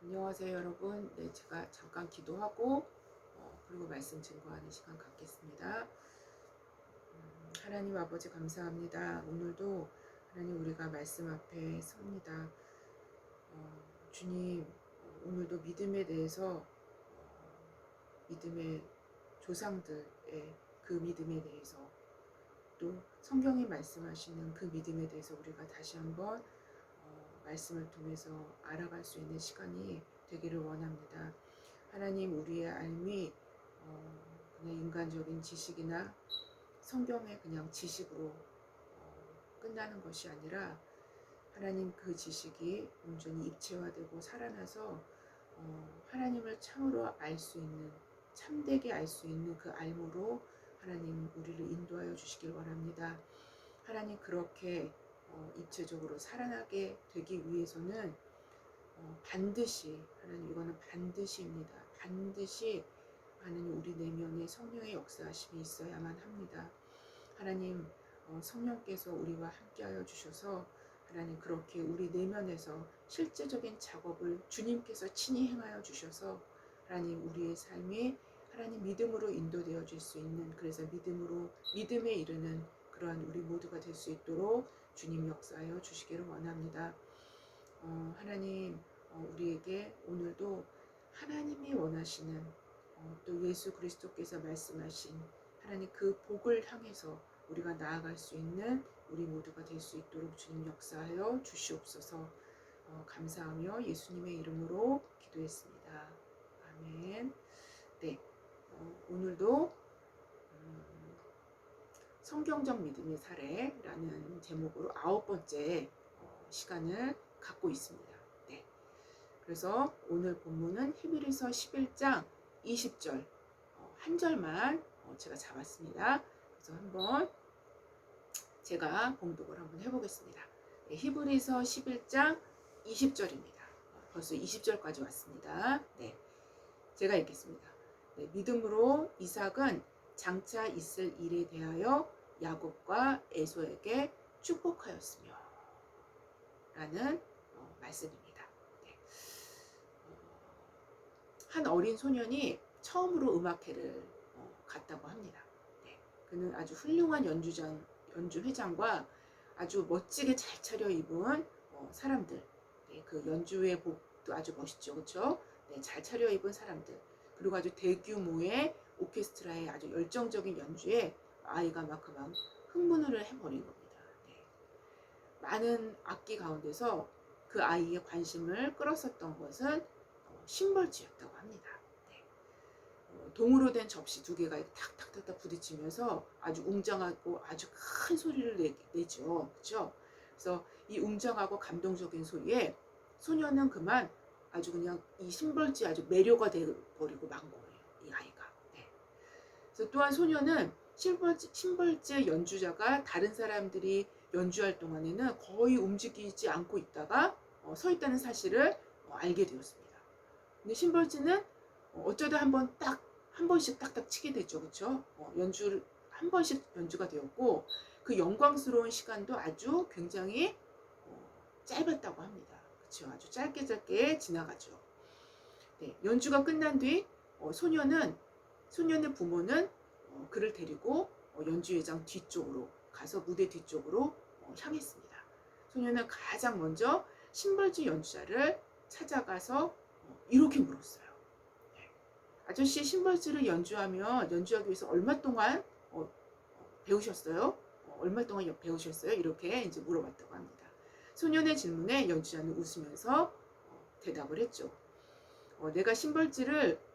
안녕하세요 여러분. 네, 제가 잠깐 기도하고 그리고 말씀 증거하는 시간 갖겠습니다. 하나님 아버지 감사합니다. 오늘도 하나님 우리가 말씀 앞에 섭니다. 주님, 오늘도 믿음에 대해서 믿음의 조상들의 그 믿음에 대해서 또 성경이 말씀하시는 그 믿음에 대해서 우리가 다시 한번 말씀을 통해서 알아갈 수 있는 시간이 되기를 원합니다. 하나님, 우리의 삶이 그냥 인간적인 지식이나 성경의 그냥 지식으로 끝나는 것이 아니라 하나님 그 지식이 온전히 입체화되고 살아나서 하나님을 참으로 알 수 있는, 참되게 알 수 있는 그 알므로 하나님 우리를 인도하여 주시길 원합니다. 하나님, 그렇게 입체적으로 살아나게 되기 위해서는 반드시, 하나님 이거는 반드시입니다. 반드시 하나님 우리 내면에 성령의 역사하심이 있어야만 합니다. 하나님, 성령께서 우리와 함께하여 주셔서 하나님 그렇게 우리 내면에서 실제적인 작업을 주님께서 친히 행하여 주셔서 하나님 우리의 삶이 하나님 믿음으로 인도되어 줄 수 있는, 그래서 믿음에 이르는 그러한 우리 모두가 될 수 있도록 주님 역사하여 주시기를 원합니다. 하나님, 우리에게 오늘도 하나님이 원하시는 또 예수 그리스도께서 말씀하신 하나님 그 복을 향해서 우리가 나아갈 수 있는 우리 모두가 될 수 있도록 주님 역사하여 주시옵소서. 감사하며 예수님의 이름으로 기도했습니다. 아멘. 네, 오늘도 성경적 믿음의 사례라는 제목으로 9번째 시간을 갖고 있습니다. 네, 그래서 오늘 본문은 히브리서 11장 20절 한 절만 제가 잡았습니다. 그래서 한번 제가 봉독을 한번 해보겠습니다. 네, 히브리서 11장 20절입니다. 벌써 20절까지 왔습니다. 네, 제가 읽겠습니다. 네, 믿음으로 이삭은 장차 있을 일에 대하여 야곱과 에서에게 축복하였으며 라는 말씀입니다. 네. 한 어린 소년이 처음으로 음악회를 갔다고 합니다. 네. 그는 아주 훌륭한 연주회장과 아주 멋지게 잘 차려입은 사람들, 네, 그 연주회 복도 아주 멋있죠, 그렇죠? 네, 잘 차려입은 사람들, 그리고 아주 대규모의 오케스트라의 아주 열정적인 연주에 아이가 막 그만 흥분을 해버린 겁니다. 네. 많은 악기 가운데서 그 아이의 관심을 끌었었던 것은 심벌지였다고 합니다. 네. 동으로 된 접시 2개가 탁탁탁탁 부딪히면서 아주 웅장하고 아주 큰 소리를 내죠. 그렇죠? 그래서 이 웅장하고 감동적인 소리에 소녀는 그만 아주 그냥 이 심벌지 아주 매료가 되어버리고 만 거예요. 이 아이가. 네. 그래서 또한 소녀는 심벌지의 연주자가 다른 사람들이 연주할 동안에는 거의 움직이지 않고 있다가 서 있다는 사실을 알게 되었습니다. 근데 심벌지는 어쩌다 한 번씩 딱딱 치게 되죠, 그렇죠? 연주를 한 번씩 연주가 되었고 그 영광스러운 시간도 아주 굉장히 짧았다고 합니다. 그렇죠? 아주 짧게 지나가죠. 네, 연주가 끝난 뒤 소년의 부모는 그를 데리고 연주회장 뒤쪽으로 가서 무대 뒤쪽으로 향했습니다. 소년은 가장 먼저 심벌지 연주자를 찾아가서 이렇게 물었어요. 네. 아저씨, 심벌지를 연주하기 위해서 얼마 동안 배우셨어요? 얼마 동안 배우셨어요? 이렇게 이제 물어봤다고 합니다. 소년의 질문에 연주자는 웃으면서 대답을 했죠. 내가 심벌지를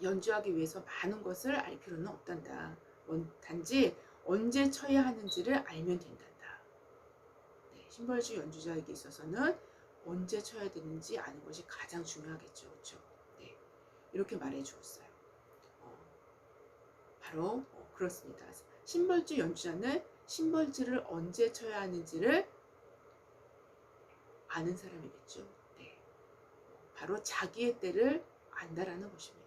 연주하기 위해서 많은 것을 알 필요는 없단다. 단지 언제 쳐야 하는지를 알면 된단다. 네, 심벌지 연주자에게 있어서는 언제 쳐야 되는지 아는 것이 가장 중요하겠죠. 그렇죠? 네, 이렇게 말해 주었어요. 바로 그렇습니다. 심벌지 연주자는 심벌지를 언제 쳐야 하는지를 아는 사람이겠죠. 네, 바로 자기의 때를 안다라는 것입니다.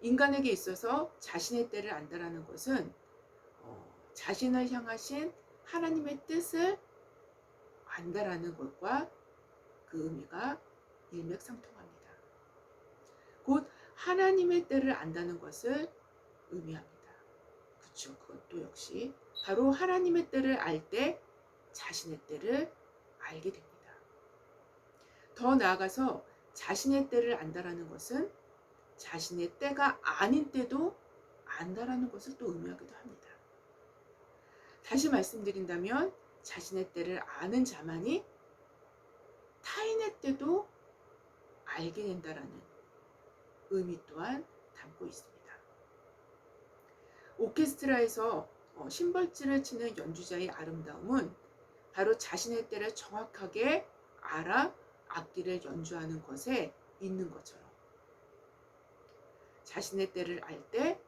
인간에게 있어서 자신의 때를 안다라는 것은 자신을 향하신 하나님의 뜻을 안다라는 것과 그 의미가 일맥상통합니다. 곧 하나님의 때를 안다는 것을 의미합니다. 그렇죠. 그것도 역시 바로 하나님의 때를 알 때 자신의 때를 알게 됩니다. 더 나아가서 자신의 때를 안다라는 것은 자신의 때가 아닌 때도 안다라는 것을 또 의미하기도 합니다. 다시 말씀드린다면 자신의 때를 아는 자만이 타인의 때도 알게 된다라는 의미 또한 담고 있습니다. 오케스트라에서 심벌지를 치는 연주자의 아름다움은 바로 자신의 때를 정확하게 알아 악기를 연주하는 것에 있는 것처럼 자신의 때를 알 때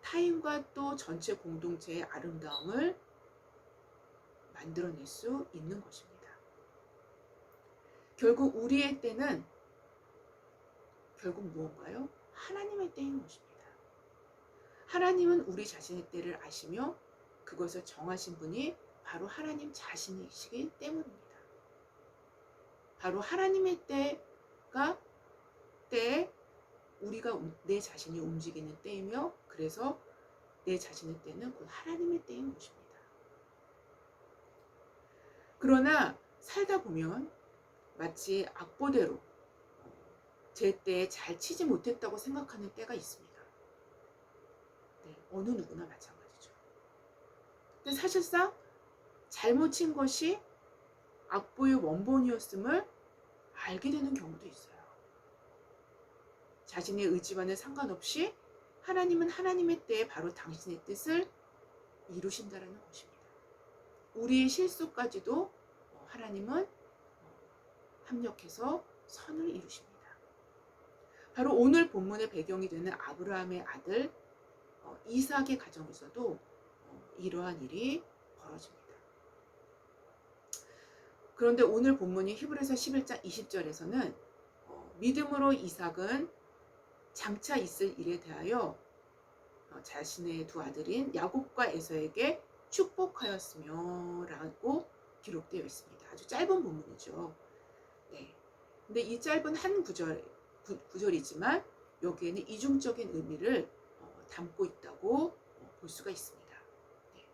타인과 또 전체 공동체의 아름다움을 만들어낼 수 있는 것입니다. 결국 우리의 때는 결국 무언가요? 하나님의 때인 것입니다. 하나님은 우리 자신의 때를 아시며 그것을 정하신 분이 바로 하나님 자신이시기 때문입니다. 바로 하나님의 때가 우리가 내 자신이 움직이는 때이며 그래서 내 자신의 때는 곧 하나님의 때인 것입니다. 그러나 살다 보면 마치 악보대로 제 때에 잘 치지 못했다고 생각하는 때가 있습니다. 네, 어느 누구나 마찬가지죠. 근데 사실상 잘못 친 것이 악보의 원본이었음을 알게 되는 경우도 있어요. 자신의 의지와는 상관없이 하나님은 하나님의 때에 바로 당신의 뜻을 이루신다라는 것입니다. 우리의 실수까지도 하나님은 합력해서 선을 이루십니다. 바로 오늘 본문의 배경이 되는 아브라함의 아들 이삭의 가정에서도 이러한 일이 벌어집니다. 그런데 오늘 본문이 히브리서 11장 20절에서는 믿음으로 이삭은 장차 있을 일에 대하여 자신의 두 아들인 야곱과 에서에게 축복하였으며 라고 기록되어 있습니다. 아주 짧은 본문이죠. 네. 근데 이 짧은 한 구절이지만 여기에는 이중적인 의미를 담고 있다고 볼 수가 있습니다. 네.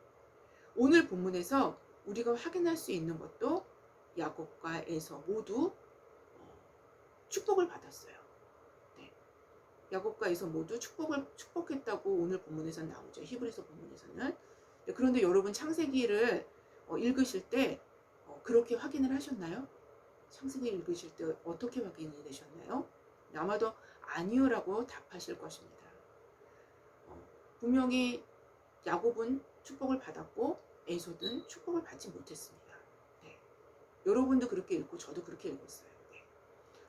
오늘 본문에서 우리가 확인할 수 있는 것도 야곱과 에서 모두 축복을 받았어요. 네. 야곱과 에서 모두 축복했다고 오늘 본문에서 나오죠. 히브리서 본문에서는. 네. 그런데 여러분 창세기를 읽으실 때 그렇게 확인을 하셨나요? 창세기 읽으실 때 어떻게 확인이 되셨나요? 아마도 아니요라고 답하실 것입니다. 분명히 야곱은 축복을 받았고 에서는 축복을 받지 못했습니다. 네. 여러분도 그렇게 읽고 저도 그렇게 읽었어요. 네.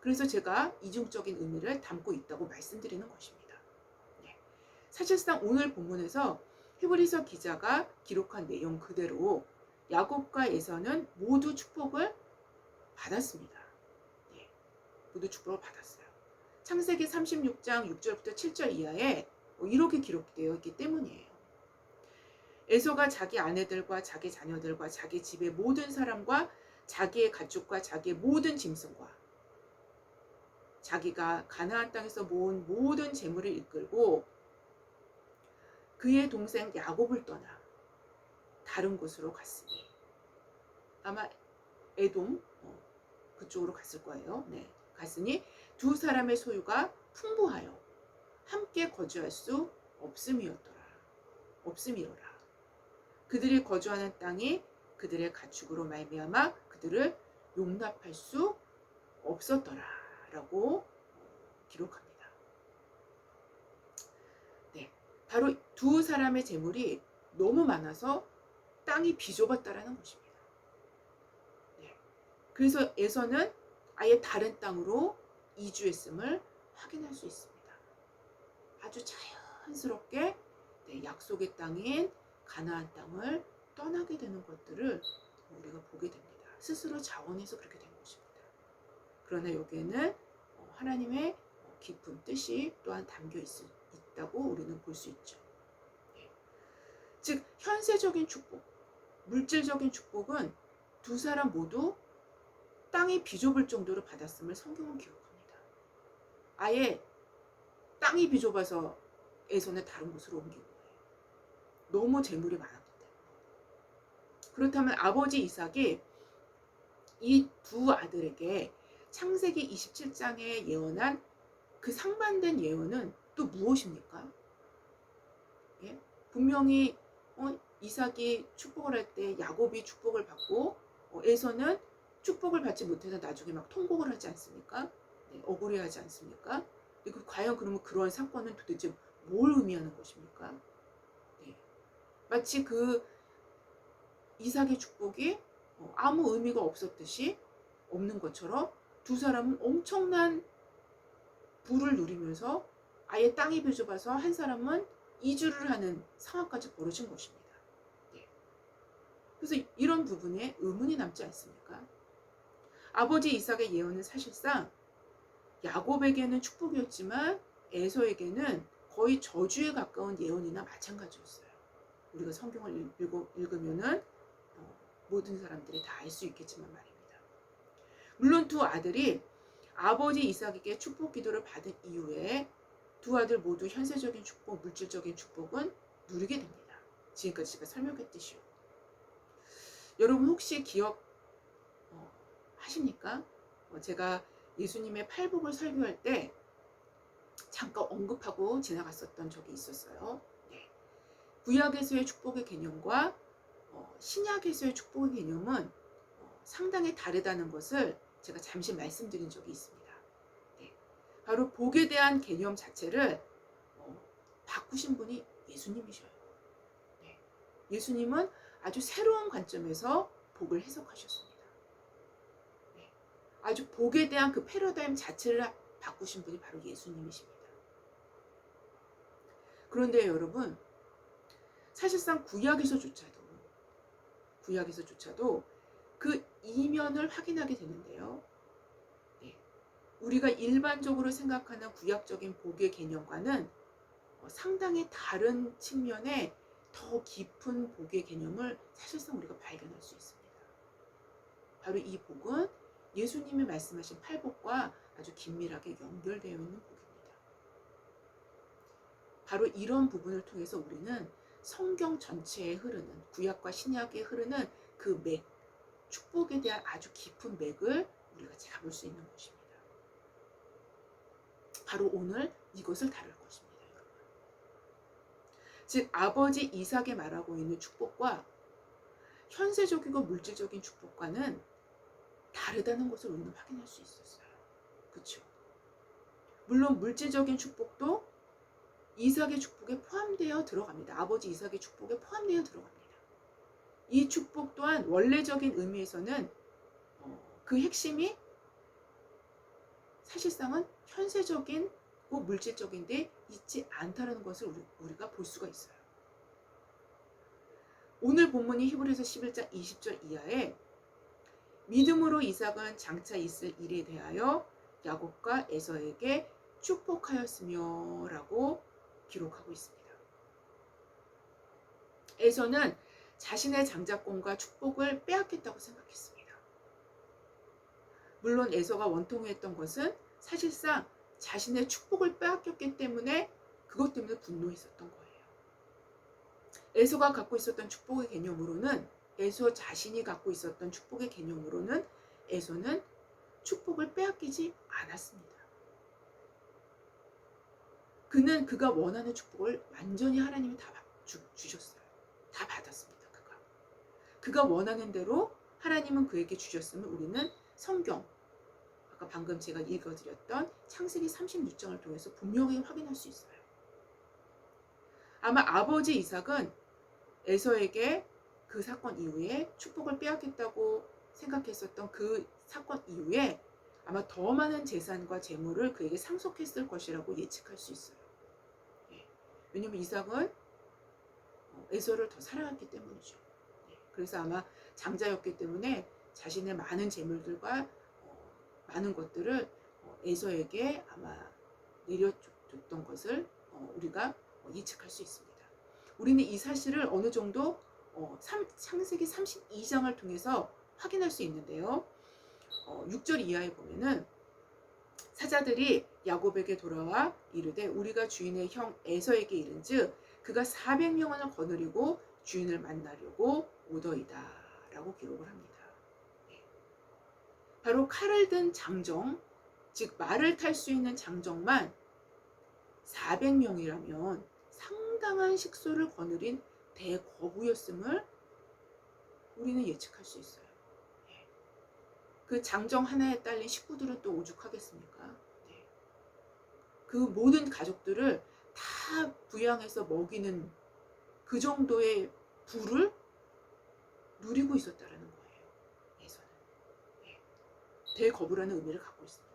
그래서 제가 이중적인 의미를 담고 있다고 말씀드리는 것입니다. 네. 사실상 오늘 본문에서 히브리서 기자가 기록한 내용 그대로 야곱과 에서는 모두 축복을 받았습니다. 네. 모두 축복을 받았어요. 창세기 36장 6절부터 7절 이하에 이렇게 기록되어 있기 때문이에요. 에서가 자기 아내들과 자기 자녀들과 자기 집의 모든 사람과 자기의 가축과 자기의 모든 짐승과 자기가 가나안 땅에서 모은 모든 재물을 이끌고 그의 동생 야곱을 떠나 다른 곳으로 갔으니 아마 에돔 그쪽으로 갔을 거예요. 네, 갔으니 두 사람의 소유가 풍부하여 함께 거주할 수 없음이로라. 그들이 거주하는 땅이 그들의 가축으로 말미암아 그들을 용납할 수 없었더라라고 기록합니다. 네, 바로 두 사람의 재물이 너무 많아서 땅이 비좁았다라는 것입니다. 네, 그래서 에서는 아예 다른 땅으로 이주했음을 확인할 수 있습니다. 아주 자연스럽게 약속의 땅인 가나안 땅을 떠나게 되는 것들을 우리가 보게 됩니다. 스스로 자원해서 그렇게 된 것입니다. 그러나 여기에는 하나님의 깊은 뜻이 또한 담겨 있다고 우리는 볼 수 있죠. 즉 현세적인 축복, 물질적인 축복은 두 사람 모두 땅이 비좁을 정도로 받았음을 성경은 기록합니다. 아예 땅이 비좁아서 에서는 다른 곳으로 옮긴 거예요. 너무 재물이 많았기 때문에. 그렇다면 아버지 이삭이 이 두 아들에게 창세기 27장에 예언한 그 상반된 예언은 또 무엇입니까? 예? 분명히 이삭이 축복을 할 때 야곱이 축복을 받고 에서는 축복을 받지 못해서 나중에 막 통곡을 하지 않습니까? 네, 억울해하지 않습니까? 과연 그러면 그런 사건은 도대체 뭘 의미하는 것입니까? 네. 마치 그 이삭의 축복이 아무 의미가 없었듯이 없는 것처럼 두 사람은 엄청난 부를 누리면서 아예 땅이 비좁아서 한 사람은 이주를 하는 상황까지 벌어진 것입니다. 네. 그래서 이런 부분에 의문이 남지 않습니까? 아버지 이삭의 예언은 사실상 야곱에게는 축복이었지만 에서에게는 거의 저주에 가까운 예언이나 마찬가지였어요. 우리가 성경을 읽으면은 모든 사람들이 다 알 수 있겠지만 말입니다. 물론 두 아들이 아버지 이삭에게 축복 기도를 받은 이후에 두 아들 모두 현세적인 축복, 물질적인 축복은 누리게 됩니다. 지금까지 제가 설명했듯이요. 여러분 혹시 기억 하십니까? 제가 예수님의 팔복을 설교할 때 잠깐 언급하고 지나갔었던 적이 있었어요. 네. 구약에서의 축복의 개념과 신약에서의 축복의 개념은 상당히 다르다는 것을 제가 잠시 말씀드린 적이 있습니다. 네. 바로 복에 대한 개념 자체를 바꾸신 분이 예수님이셔요. 네. 예수님은 아주 새로운 관점에서 복을 해석하셨습니다. 네. 아주 복에 대한 그 패러다임 자체를 바꾸신 분이 바로 예수님이십니다. 그런데 여러분, 사실상 구약에서조차도 그 이면을 확인하게 되는데요. 네. 우리가 일반적으로 생각하는 구약적인 복의 개념과는 상당히 다른 측면의 더 깊은 복의 개념을 사실상 우리가 발견할 수 있습니다. 바로 이 복은 예수님이 말씀하신 팔복과 아주 긴밀하게 연결되어 있는 복입니다. 바로 이런 부분을 통해서 우리는 성경 전체에 흐르는, 구약과 신약에 흐르는 그 맥, 축복에 대한 아주 깊은 맥을 우리가 잡을 수 있는 것입니다. 바로 오늘 이것을 다룰 것입니다. 즉 아버지 이삭이 말하고 있는 축복과 현세적이고 물질적인 축복과는 다르다는 것을 우리는 확인할 수 있었어요. 그렇죠? 물론 물질적인 축복도 이삭의 축복에 포함되어 들어갑니다. 아버지 이삭의 축복에 포함되어 들어갑니다. 이 축복 또한 원래적인 의미에서는 그 핵심이 사실상은 현세적이고 물질적인데 있지 않다는 것을 우리가 볼 수가 있어요. 오늘 본문이 히브리서 11장 20절 이하에 믿음으로 이삭은 장차 있을 일에 대하여 야곱과 에서에게 축복하였으며 라고 기록하고 있습니다. 에서는 자신의 장자권과 축복을 빼앗겼다고 생각했습니다. 물론 에서가 원통했던 것은 사실상 자신의 축복을 빼앗겼기 때문에 그것 때문에 분노했었던 거예요. 에서가 갖고 있었던 축복의 개념으로는, 에서 자신이 갖고 있었던 축복의 개념으로는 에서는 축복을 빼앗기지 않았습니다. 그는 그가 원하는 축복을 완전히 하나님이 다 주셨어요. 다 받았습니다. 그가 원하는 대로 하나님은 그에게 주셨음을 우리는 성경, 아까 방금 제가 읽어드렸던 창세기 36장을 통해서 분명히 확인할 수 있어요. 아마 아버지 이삭은 에서에게 그 사건 이후에 축복을 빼앗겼다고 생각했었던 그 사건 이후에 아마 더 많은 재산과 재물을 그에게 상속했을 것이라고 예측할 수 있어요. 왜냐하면 이삭은 에서를 더 사랑했기 때문이죠. 그래서 아마 장자였기 때문에 자신의 많은 재물들과 많은 것들을 에서에게 아마 내려줬던 것을 우리가 예측할 수 있습니다. 우리는 이 사실을 어느 정도 창세기 32장을 통해서 확인할 수 있는데요. 6절 이하에 보면은 사자들이 야곱에게 돌아와 이르되 우리가 주인의 형 에서에게 이른즉 그가 400명을 거느리고 주인을 만나려고 오더이다 라고 기록을 합니다. 바로 칼을 든 장정, 즉 말을 탈 수 있는 장정만 400명이라면 상당한 식소를 거느린 대거부였음을 우리는 예측할 수 있어요. 그 장정 하나에 딸린 식구들은 또 오죽하겠습니까? 그 모든 가족들을 다 부양해서 먹이는 그 정도의 부를 누리고 있었다라는 거예요. 에서는 대거부라는 의미를 갖고 있습니다.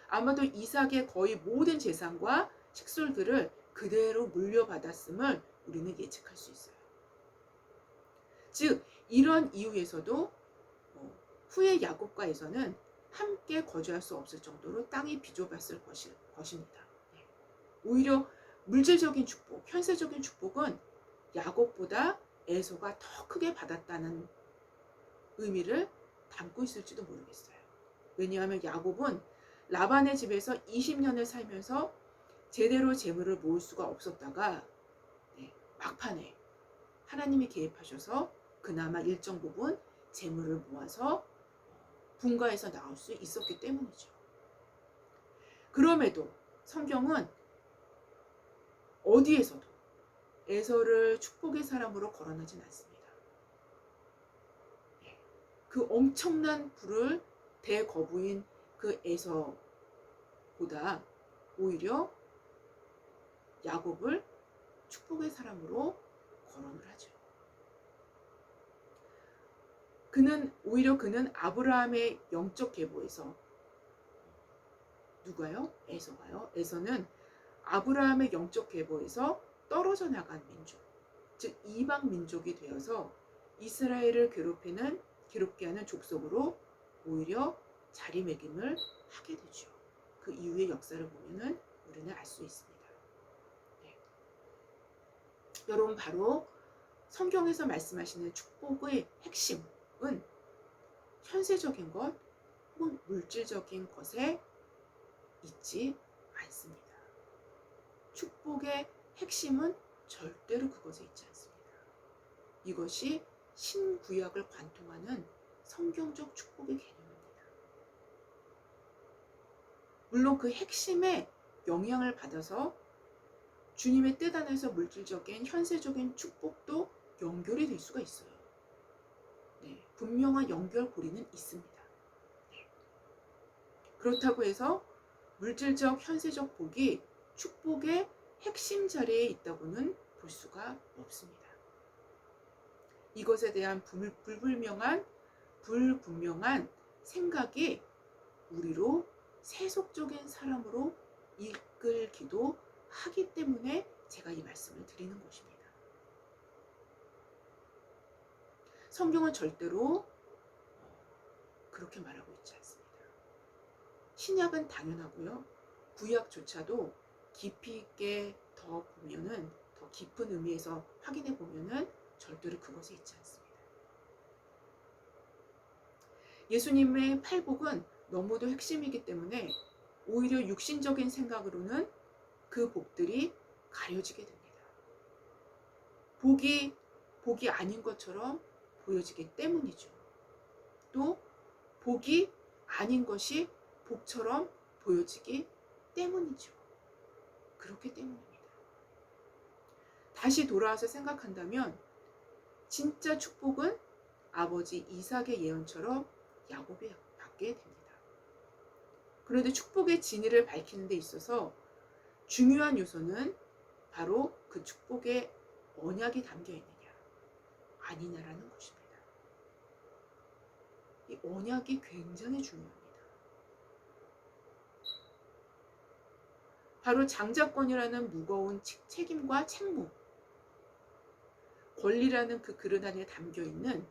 아마도 이삭의 거의 모든 재산과 식솔들을 그대로 물려받았음을 우리는 예측할 수 있어요. 즉 이런 이유에서도 후에 야곱과 에서는 함께 거주할 수 없을 정도로 땅이 비좁았을 것입니다. 오히려 물질적인 축복, 현세적인 축복은 야곱보다 에서가 더 크게 받았다는 의미를 담고 있을지도 모르겠어요. 왜냐하면 야곱은 라반의 집에서 20년을 살면서 제대로 재물을 모을 수가 없었다가 막판에 하나님이 개입하셔서 그나마 일정 부분 재물을 모아서 분가해서 나올 수 있었기 때문이죠. 그럼에도 성경은 어디에서도 에서를 축복의 사람으로 거론하진 않습니다. 그 엄청난 부를 대거부인 그 에서보다 오히려 야곱을 축복의 사람으로 거론을 하죠. 오히려 그는 아브라함의 영적 계보에서 누가요? 에서가요. 에서는 아브라함의 영적 계보에서 떨어져 나간 민족, 즉 이방 민족이 되어서 이스라엘을 괴롭게 하는 족속으로 오히려 자리매김을 하게 되죠. 그 이후의 역사를 보면은 우리는 알 수 있습니다. 여러분, 바로 성경에서 말씀하시는 축복의 핵심은 현세적인 것 혹은 물질적인 것에 있지 않습니다. 축복의 핵심은 절대로 그것에 있지 않습니다. 이것이 신구약을 관통하는 성경적 축복의 개념입니다. 물론 그 핵심에 영향을 받아서 주님의 뜻 안에서 물질적인 현세적인 축복도 연결이 될 수가 있어요. 분명한 연결고리는 있습니다. 그렇다고 해서 물질적 현세적 복이 축복의 핵심 자리에 있다고는 볼 수가 없습니다. 이것에 대한 불분명한 생각이 우리로 세속적인 사람으로 이끌기도 하기 때문에 제가 이 말씀을 드리는 것입니다. 성경은 절대로 그렇게 말하고 있지 않습니다. 신약은 당연하고요. 구약조차도 깊이 있게 더 깊은 의미에서 확인해 보면은 절대로 그것에 있지 않습니다. 예수님의 팔복은 너무도 핵심이기 때문에 오히려 육신적인 생각으로는 그 복들이 가려지게 됩니다. 복이 아닌 것처럼 보여지기 때문이죠. 또 복이 아닌 것이 복처럼 보여지기 때문이죠. 그렇기 때문입니다. 다시 돌아와서 생각한다면 진짜 축복은 아버지 이삭의 예언처럼 야곱이 받게 됩니다. 그런데 축복의 진위를 밝히는 데 있어서 중요한 요소는 바로 그 축복의 언약이 담겨 있느냐 아니냐라는 것입니다. 이 언약이 굉장히 중요합니다. 바로 장자권이라는 무거운 책임과 책무, 권리라는 그 그릇 안에 담겨 있는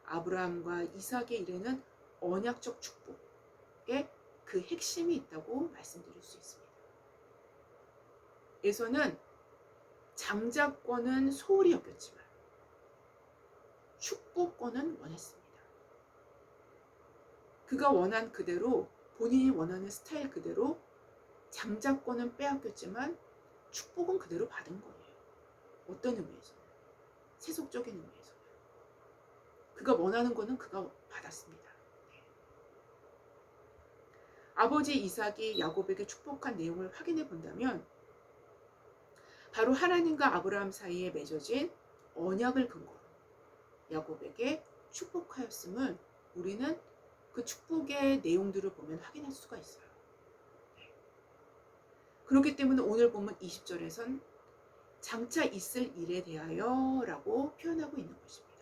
아브라함과 이삭의 이르는 언약적 축복에 그 핵심이 있다고 말씀드릴 수 있습니다. 에서는 장자권은 소홀히 여겼지만 축복권은 원했습니다. 그 그가 원한 그대로, 본인이 원하는 스타일 그대로 장자권은 빼앗겼지만 축복은 그대로 받은 거예요. 어떤 의미에서는? 세속적인 의미에서는. 그가 원하는 거는 그가 받았습니다. 네. 아버지 이삭이 야곱에게 축복한 내용을 확인해 본다면 바로 하나님과 아브라함 사이에 맺어진 언약을 근거로 야곱에게 축복하였음을 우리는 그 축복의 내용들을 보면 확인할 수가 있어요. 네. 그렇기 때문에 오늘 보면 20절에선 장차 있을 일에 대하여 라고 표현하고 있는 것입니다.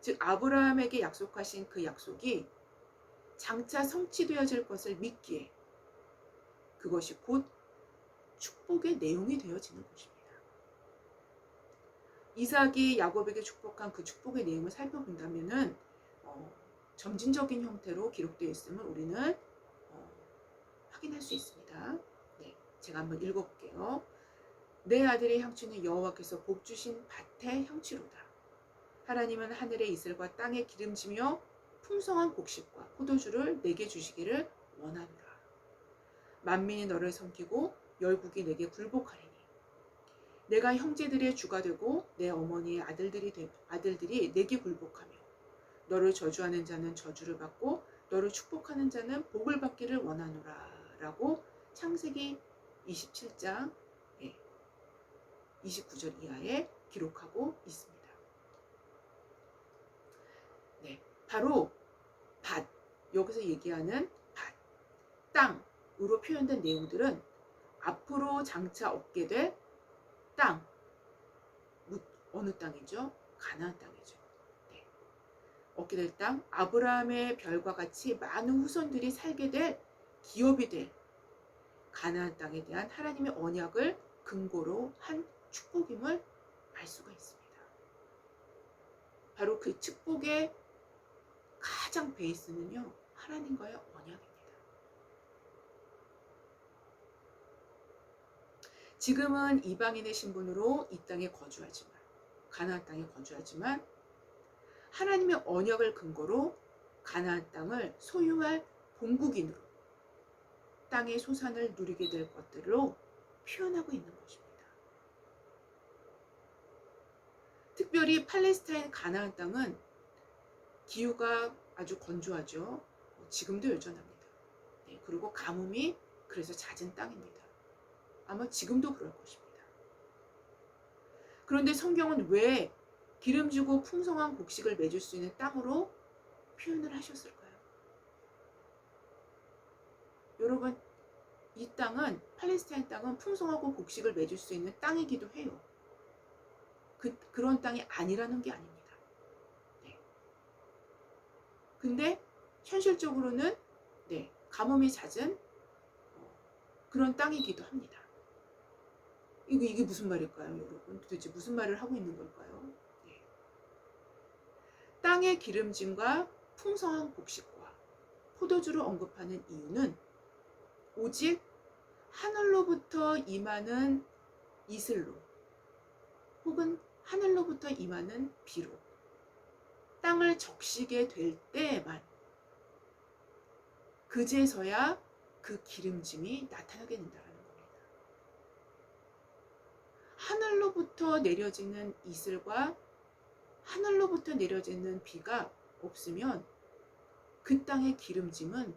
즉 아브라함에게 약속하신 그 약속이 장차 성취되어질 것을 믿기에 그것이 곧 축복의 내용이 되어지는 것입니다. 이삭이 야곱에게 축복한 그 축복의 내용을 살펴본다면은 점진적인 형태로 기록되어 있음을 우리는 확인할 수 있습니다. 네, 제가 한번 읽어볼게요. 내 아들의 향취는 여호와께서 복 주신 밭의 향취로다. 하나님은 하늘의 이슬과 땅의 기름지며 풍성한 곡식과 포도주를 내게 주시기를 원하노라. 만민이 너를 섬기고 열국이 내게 굴복하리니 내가 형제들의 주가 되고 내 어머니의 아들들이 내게 굴복하며 너를 저주하는 자는 저주를 받고 너를 축복하는 자는 복을 받기를 원하노라 라고 창세기 27장 29절 이하에 기록하고 있습니다. 네, 바로 밭, 여기서 얘기하는 밭, 땅으로 표현된 내용들은 앞으로 장차 얻게 될 땅, 어느 땅이죠? 가나안 땅이죠. 네. 얻게 될 땅, 아브라함의 별과 같이 많은 후손들이 살게 될 기업이 될 가나안 땅에 대한 하나님의 언약을 근거로 한 축복임을 알 수가 있습니다. 바로 그 축복의 가장 베이스는요, 하나님과의 언약입니다. 지금은 이방인의 신분으로 이 땅에 거주하지만, 가나안 땅에 거주하지만 하나님의 언약을 근거로 가나안 땅을 소유할 본국인으로 땅의 소산을 누리게 될 것들로 표현하고 있는 것입니다. 특별히 팔레스타인 가나안 땅은 기후가 아주 건조하죠. 지금도 여전합니다. 네, 그리고 가뭄이 그래서 잦은 땅입니다. 아마 지금도 그럴 것입니다. 그런데 성경은 왜 기름지고 풍성한 곡식을 맺을 수 있는 땅으로 표현을 하셨을까요? 여러분, 이 땅은, 팔레스타인 땅은 풍성하고 곡식을 맺을 수 있는 땅이기도 해요. 그런 땅이 아니라는 게 아닙니다. 네. 근데 현실적으로는 가뭄이 잦은 그런 땅이기도 합니다. 이게 무슨 말일까요, 여러분? 도대체 무슨 말을 하고 있는 걸까요? 네. 땅의 기름짐과 풍성한 곡식과 포도주를 언급하는 이유는 오직 하늘로부터 임하는 이슬로 혹은 하늘로부터 임하는 비로 땅을 적시게 될 때에만 그제서야 그 기름짐이 나타나게 된다는 겁니다. 하늘로부터 내려지는 이슬과 하늘로부터 내려지는 비가 없으면 그 땅의 기름짐은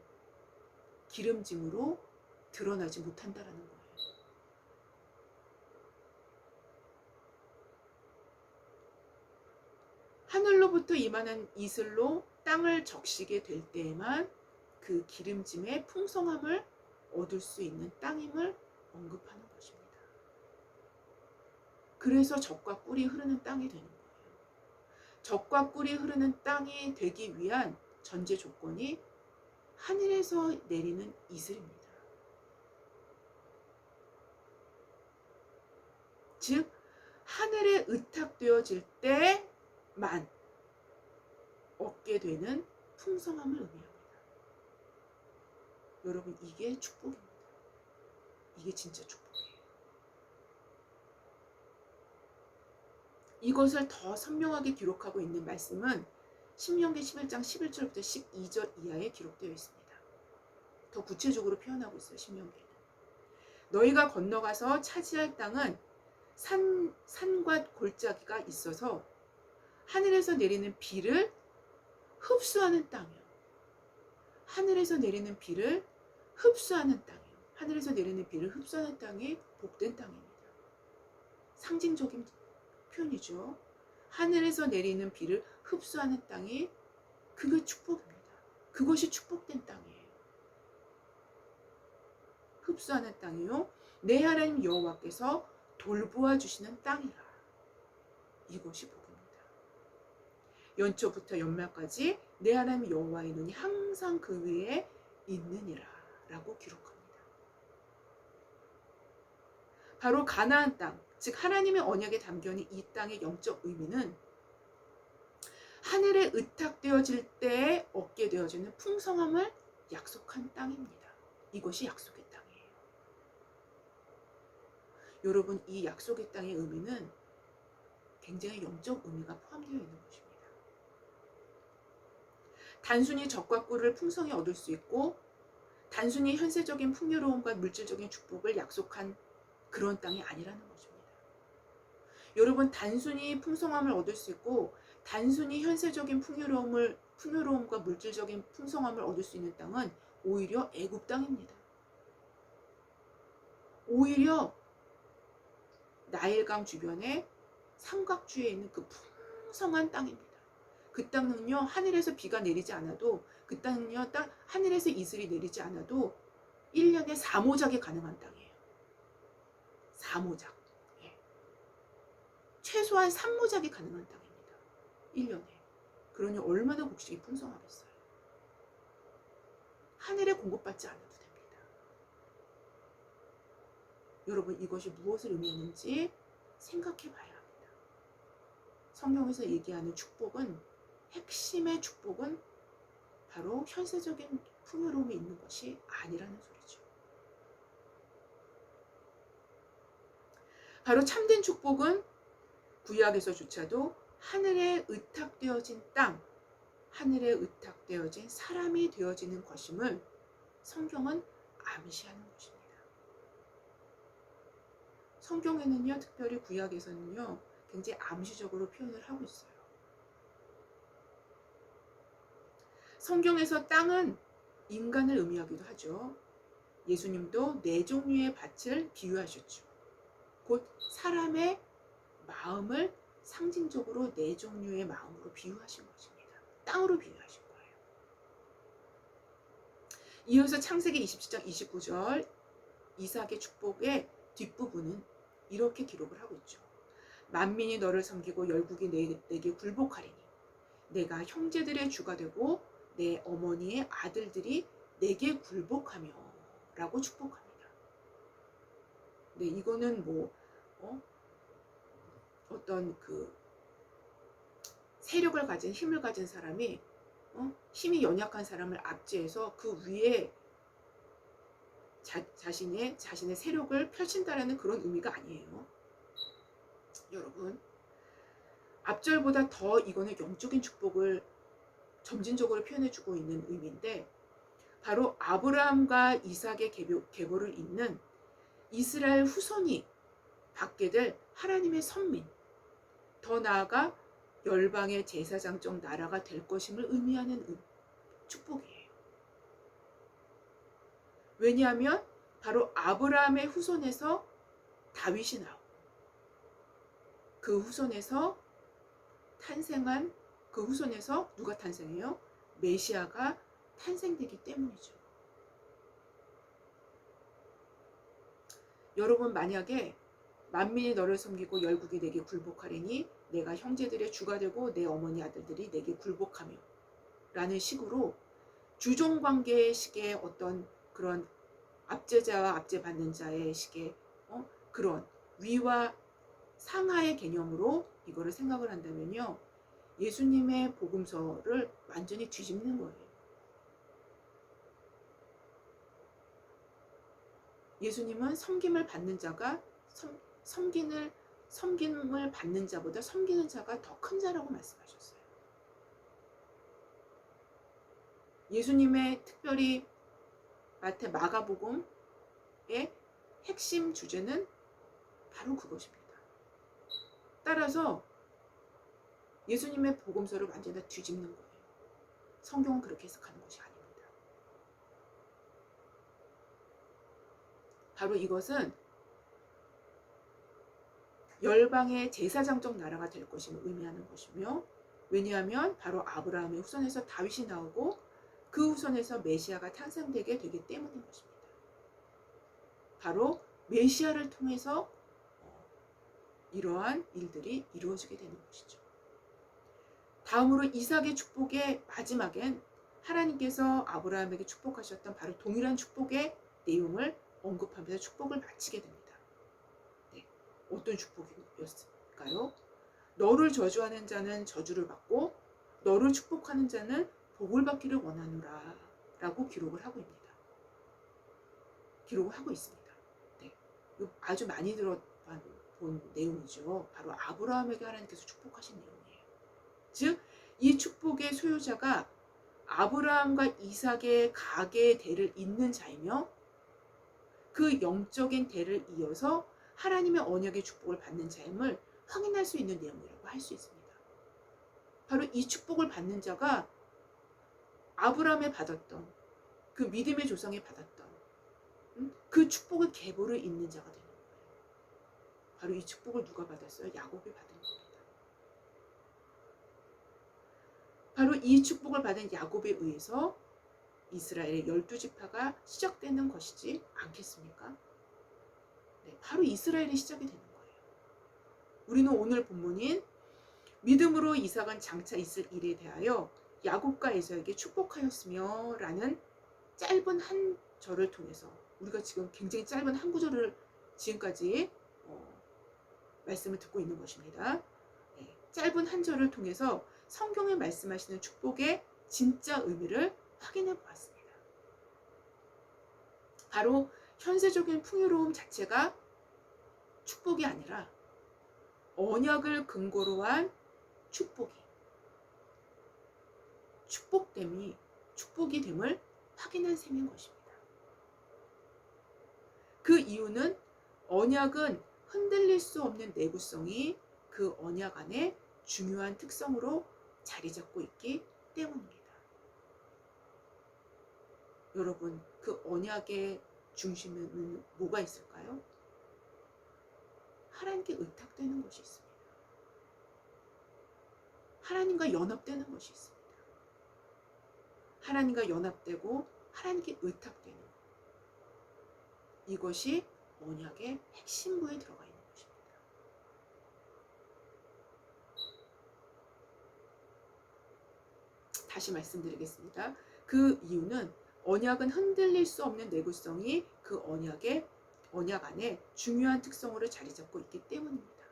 기름짐으로 드러나지 못한다는 거예요. 하늘로부터 임하는 이슬로 땅을 적시게 될 때에만 그 기름짐의 풍성함을 얻을 수 있는 땅임을 언급하는 것입니다. 그래서 젖과 꿀이 흐르는 땅이 되는 거예요. 젖과 꿀이 흐르는 땅이 되기 위한 전제 조건이 하늘에서 내리는 이슬입니다. 즉 하늘에 의탁되어질 때만 얻게 되는 풍성함을 의미합니다. 여러분, 이게 축복입니다. 이게 진짜 축복이에요. 이것을 더 선명하게 기록하고 있는 말씀은 신명기 11장 11절부터 12절 이하에 기록되어 있습니다. 더 구체적으로 표현하고 있어요. 신명기에는. 너희가 건너가서 차지할 땅은 산과 골짜기가 있어서 하늘에서 내리는 비를 흡수하는 땅이요. 하늘에서 내리는 비를 흡수하는 땅이요. 하늘에서 내리는 비를 흡수하는 땅이 복된 땅입니다. 상징적인 표현이죠. 하늘에서 내리는 비를 흡수하는 땅이 그게 축복입니다. 그것이 축복된 땅이에요. 흡수하는 땅이요. 내 하나님 여호와께서 돌보아 주시는 땅이라. 이것이 복입니다. 연초부터 연말까지 내 하나님 여호와의 눈이 항상 그 위에 있느니라 라고 기록합니다. 바로 가나안 땅, 즉 하나님의 언약에 담겨있는 이 땅의 영적 의미는 하늘에 의탁되어질 때에 얻게 되어지는 풍성함을 약속한 땅입니다. 이것이 약속의 땅이에요. 여러분, 이 약속의 땅의 의미는 굉장히 영적 의미가 포함되어 있는 것입니다. 단순히 적과 꿀을 풍성히 얻을 수 있고 단순히 현세적인 풍요로움과 물질적인 축복을 약속한 그런 땅이 아니라는 것입니다. 여러분, 단순히 풍성함을 얻을 수 있고 단순히 현세적인 풍요로움과 물질적인 풍성함을 얻을 수 있는 땅은 오히려 애굽 땅입니다. 오히려 나일강 주변에 삼각주에 있는 그 풍성한 땅입니다. 그 땅은요, 하늘에서 비가 내리지 않아도, 그 땅은요, 하늘에서 이슬이 내리지 않아도 1년에 4모작이 가능한 땅이에요. 4모작. 예. 최소한 3모작이 가능한 땅입니다. 1년에. 그러니 얼마나 곡식이 풍성하겠어요. 하늘에 공급받지 않아도 됩니다. 여러분, 이것이 무엇을 의미하는지 생각해 봐야 합니다. 성경에서 얘기하는 축복은, 핵심의 축복은 바로 현세적인 풍요로움이 있는 것이 아니라는 소리죠. 바로 참된 축복은 구약에서조차도 하늘에 의탁되어진 땅, 하늘에 의탁되어진 사람이 되어지는 것임을 성경은 암시하는 것입니다. 성경에는요, 특별히 구약에서는요, 굉장히 암시적으로 표현을 하고 있어요. 성경에서 땅은 인간을 의미하기도 하죠. 예수님도 네 종류의 밭을 비유하셨죠. 곧 사람의 마음을 상징적으로 네 종류의 마음으로 비유하신 것입니다. 땅으로 비유하신 거예요. 이어서 창세기 27장 29절 이삭의 축복의 뒷부분은 이렇게 기록을 하고 있죠. 만민이 너를 섬기고 열국이 내게 굴복하리니 내가 형제들의 주가 되고 내 어머니의 아들들이 내게 굴복하며 라고 축복합니다. 네, 이거는 어떤 그 세력을 가진 힘을 가진 사람이 힘이 연약한 사람을 압제해서 그 위에 자신의 세력을 펼친다라는 그런 의미가 아니에요. 여러분, 앞절보다 더 이거는 영적인 축복을 점진적으로 표현해주고 있는 의미인데, 바로 아브라함과 이삭의 계보를 잇는 이스라엘 후손이 받게 될 하나님의 선민, 더 나아가 열방의 제사장적 나라가 될 것임을 의미하는 축복이에요. 왜냐하면 바로 아브라함의 후손에서 다윗이 나오고 그 후손에서 누가 탄생해요? 메시아가 탄생되기 때문이죠. 여러분, 만약에 만민이 너를 섬기고 열국이 내게 굴복하리니 내가 형제들의 주가 되고 내 어머니 아들들이 내게 굴복하며 라는 식으로 주종관계의 식의 어떤 그런 압제자와 압제받는 자의 식의 그런 위와 상하의 개념으로 이거를 생각을 한다면요, 예수님의 복음서를 완전히 뒤집는 거예요. 예수님은 섬김을 받는 자가 섬김을 받는 자보다 섬기는 자가 더 큰 자라고 말씀하셨어요. 예수님의 특별히 마가복음의 핵심 주제는 바로 그것입니다. 따라서 예수님의 복음서를 완전히 다 뒤집는 거예요. 성경은 그렇게 해석하는 것이 아닙니다. 바로 이것은 열방의 제사장적 나라가 될 것임을 의미하는 것이며, 왜냐하면 바로 아브라함의 후손에서 다윗이 나오고 그 후손에서 메시아가 탄생되게 되기 때문인 것입니다. 바로 메시아를 통해서 이러한 일들이 이루어지게 되는 것이죠. 다음으로 이삭의 축복의 마지막엔 하나님께서 아브라함에게 축복하셨던 바로 동일한 축복의 내용을 언급하면서 축복을 마치게 됩니다. 네, 어떤 축복이었을까요? 너를 저주하는 자는 저주를 받고 너를 축복하는 자는 복을 받기를 원하노라 라고 기록을 하고 있습니다. 네, 아주 많이 들어본 내용이죠. 바로 아브라함에게 하나님께서 축복하신 내용이에요. 즉, 이 축복의 소유자가 아브라함과 이삭의 가계의 대를 잇는 자이며 그 영적인 대를 이어서 하나님의 언약의 축복을 받는 자임을 확인할 수 있는 내용이라고 할 수 있습니다. 바로 이 축복을 받는 자가 아브라함이 받았던 그 믿음의 조상이 받았던 그 축복의 계보를 잇는 자가 되는 거예요. 바로 이 축복을 누가 받았어요? 야곱이 받은 겁니다. 바로 이 축복을 받은 야곱에 의해서 이스라엘의 12지파가 시작되는 것이지 않겠습니까? 네, 바로 이스라엘이 시작이 되는 거예요. 우리는 오늘 본문인 믿음으로 이삭은 장차 있을 일에 대하여 야곱과 에서에게 축복하였으며 라는 짧은 한 절을 통해서, 우리가 지금 굉장히 짧은 한 구절을 지금까지 말씀을 듣고 있는 것입니다. 네, 짧은 한 절을 통해서 성경에 말씀하시는 축복의 진짜 의미를 확인해 보았습니다. 바로 현세적인 풍요로움 자체가 축복이 아니라 언약을 근거로 한 축복이 됨을 확인한 셈인 것입니다. 그 이유는 언약은 흔들릴 수 없는 내구성이 그 언약 안에 중요한 특성으로 자리 잡고 있기 때문입니다. 여러분, 그 언약의 중심에는 뭐가 있을까요? 하나님께 의탁되는 것이 있습니다. 하나님과 연합되는 것이 있습니다. 하나님과 연합되고 하나님께 의탁되는 것. 이것이 언약의 핵심부에 들어가 있는 것입니다. 다시 말씀드리겠습니다. 그 이유는 언약은 흔들릴 수 없는 내구성이 그 언약 안에 중요한 특성으로 자리 잡고 있기 때문입니다.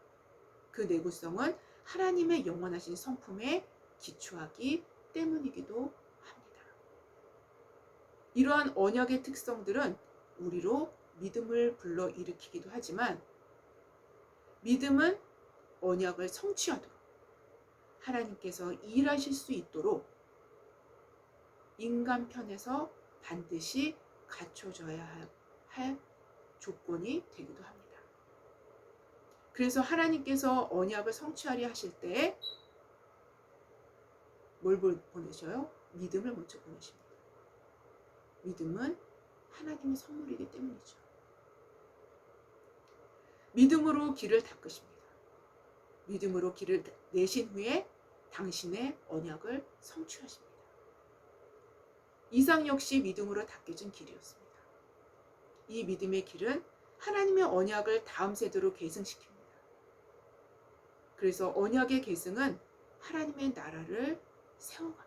그 내구성은 하나님의 영원하신 성품에 기초하기 때문이기도 합니다. 이러한 언약의 특성들은 우리로 믿음을 불러일으키기도 하지만, 믿음은 언약을 성취하도록 하나님께서 일하실 수 있도록 인간 편에서 반드시 갖춰져야 할 조건이 되기도 합니다. 그래서 하나님께서 언약을 성취하려 하실 때 뭘 보내셔요? 믿음을 먼저 보내십니다. 믿음은 하나님의 선물이기 때문이죠. 믿음으로 길을 닦으십니다. 믿음으로 길을 내신 후에 당신의 언약을 성취하십니다. 이삭 역시 믿음으로 닦여진 길이었습니다. 이 믿음의 길은 하나님의 언약을 다음 세대로 계승시킵니다. 그래서 언약의 계승은 하나님의 나라를 세워갑니다.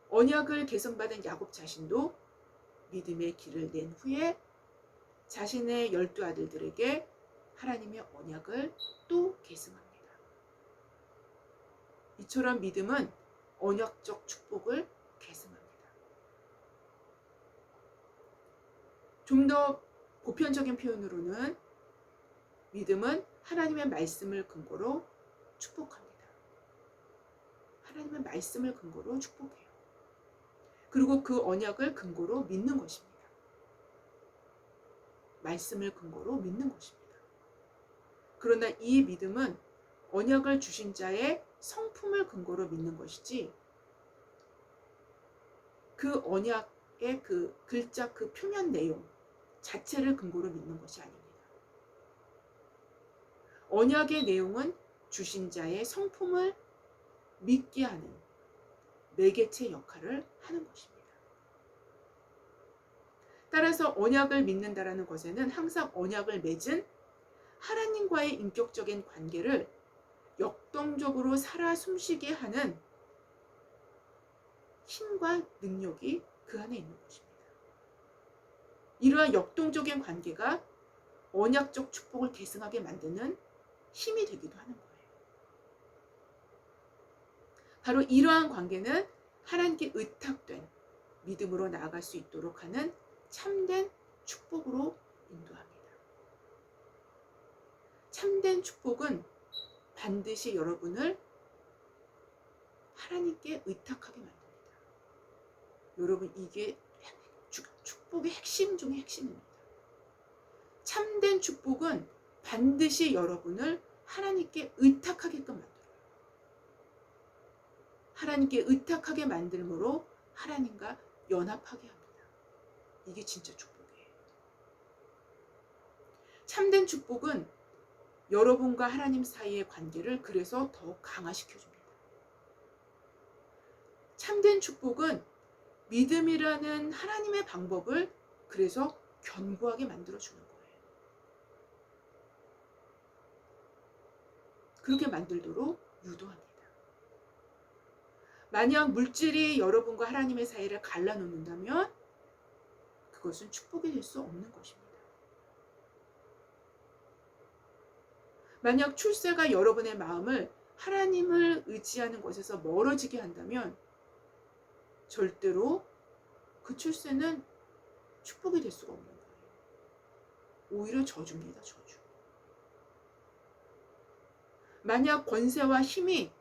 언약을 계승받은 야곱 자신도 믿음의 길을 낸 후에 자신의 12아들들에게 하나님의 언약을 또 계승합니다. 이처럼 믿음은 언약적 축복을 계승합니다. 좀 더 보편적인 표현으로는 믿음은 하나님의 말씀을 근거로 축복합니다. 하나님의 말씀을 근거로 축복해요. 그리고 그 언약을 근거로 믿는 것입니다. 말씀을 근거로 믿는 것입니다. 그러나 이 믿음은 언약을 주신 자의 성품을 근거로 믿는 것이지 그 언약의 그 글자 그 표면 내용 자체를 근거로 믿는 것이 아닙니다. 언약의 내용은 주신 자의 성품을 믿게 하는 매개체 역할을 하는 것입니다. 따라서 언약을 믿는다라는 것에는 항상 언약을 맺은 하나님과의 인격적인 관계를 역동적으로 살아 숨쉬게 하는 힘과 능력이 그 안에 있는 것입니다. 이러한 역동적인 관계가 언약적 축복을 계승하게 만드는 힘이 되기도 하는 거예요. 바로 이러한 관계는 하나님께 의탁된 믿음으로 나아갈 수 있도록 하는 참된 축복으로 인도합니다. 참된 축복은 반드시 여러분을 하나님께 의탁하게 만듭니다. 여러분, 이게 축복의 핵심 중의 핵심입니다. 참된 축복은 반드시 여러분을 하나님께 의탁하게끔 만들어요. 하나님께 의탁하게 만들므로 하나님과 연합하게 합니다. 이게 진짜 축복이에요. 참된 축복은 여러분과 하나님 사이의 관계를 그래서 더 강화시켜줍니다. 참된 축복은 믿음이라는 하나님의 방법을 그래서 견고하게 만들어주는 거예요. 그렇게 만들도록 유도합니다. 만약 물질이 여러분과 하나님의 사이를 갈라놓는다면 그것은 축복이 될 수 없는 것입니다. 만약 출세가 여러분의 마음을 하나님을 의지하는 것에서 멀어지게 한다면 절대로 그 출세는 축복이 될 수가 없는 거예요. 오히려 저주입니다. 저주. 만약 권세와 힘이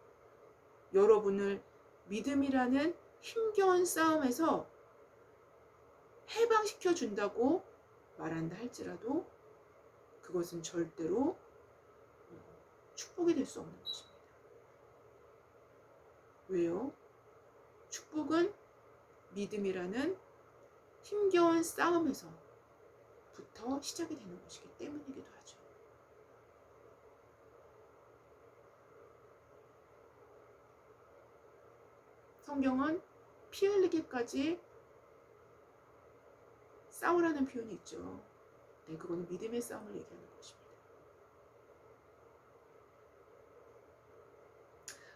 여러분을 믿음이라는 힘겨운 싸움에서 해방시켜 준다고 말한다 할지라도 그것은 절대로 축복이 될 수 없는 것입니다. 왜요? 축복은 믿음이라는 힘겨운 싸움에서부터 시작이 되는 것이기 때문이기도 하죠. 성경은 피 흘리기까지 싸우라는 표현이 있죠. 네, 그거는 믿음의 싸움을 얘기하는 것입니다.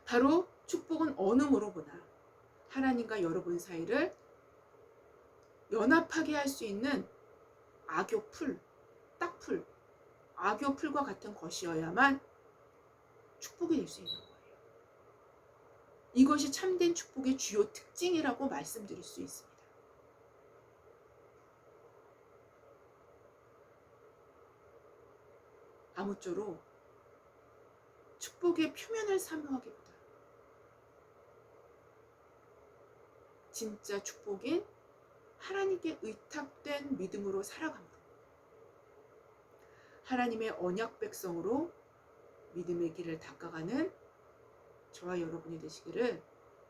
바로 축복은 어느 모로 보나 하나님과 여러분 사이를 연합하게 할 수 있는 악교풀, 딱풀, 악교풀과 같은 것이어야만 축복이 될 수 있는 거예요. 이것이 참된 축복의 주요 특징이라고 말씀드릴 수 있습니다. 아무쪼록 축복의 표면을 사모하기보다 진짜 축복인 하나님께 의탁된 믿음으로 살아감으로 하나님의 언약 백성으로 믿음의 길을 닦아가는 저와 여러분이 되시기를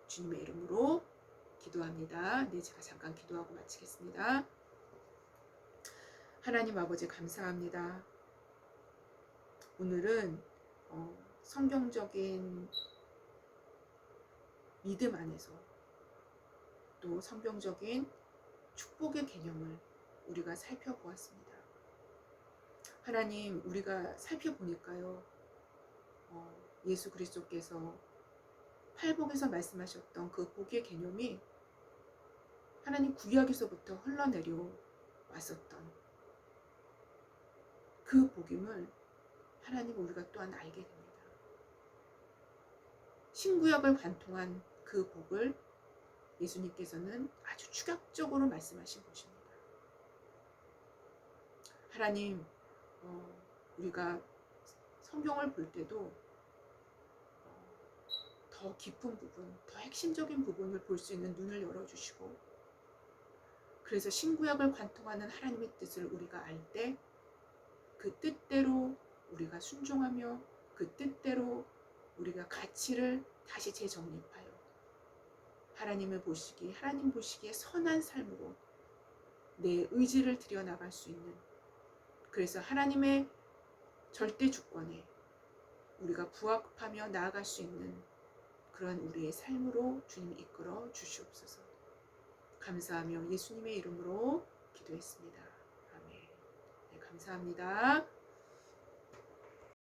주님의 이름으로 기도합니다. 네, 제가 잠깐 기도하고 마치겠습니다. 하나님 아버지 감사합니다. 오늘은 성경적인 믿음 안에서 또 성경적인 축복의 개념을 우리가 살펴보았습니다. 하나님, 우리가 살펴보니까요, 예수 그리스도께서 팔복에서 말씀하셨던 그 복의 개념이 하나님 구약에서부터 흘러내려 왔었던 그 복임을 하나님 우리가 또한 알게 됩니다. 신구약을 관통한 그 복을 예수님께서는 아주 축약적으로 말씀하신 것입니다. 하나님, 우리가 성경을 볼 때도 더 깊은 부분, 더 핵심적인 부분을 볼 수 있는 눈을 열어주시고, 그래서 신구약을 관통하는 하나님의 뜻을 우리가 알 때 그 뜻대로 우리가 순종하며 그 뜻대로 우리가 가치를 다시 재정립하여 하나님 보시기에 선한 삶으로 내 의지를 들여나갈 수 있는, 그래서 하나님의 절대 주권에 우리가 부합하며 나아갈 수 있는 그런 우리의 삶으로 주님 이끌어 주시옵소서. 감사하며 예수님의 이름으로 기도했습니다. 아멘. 네, 감사합니다.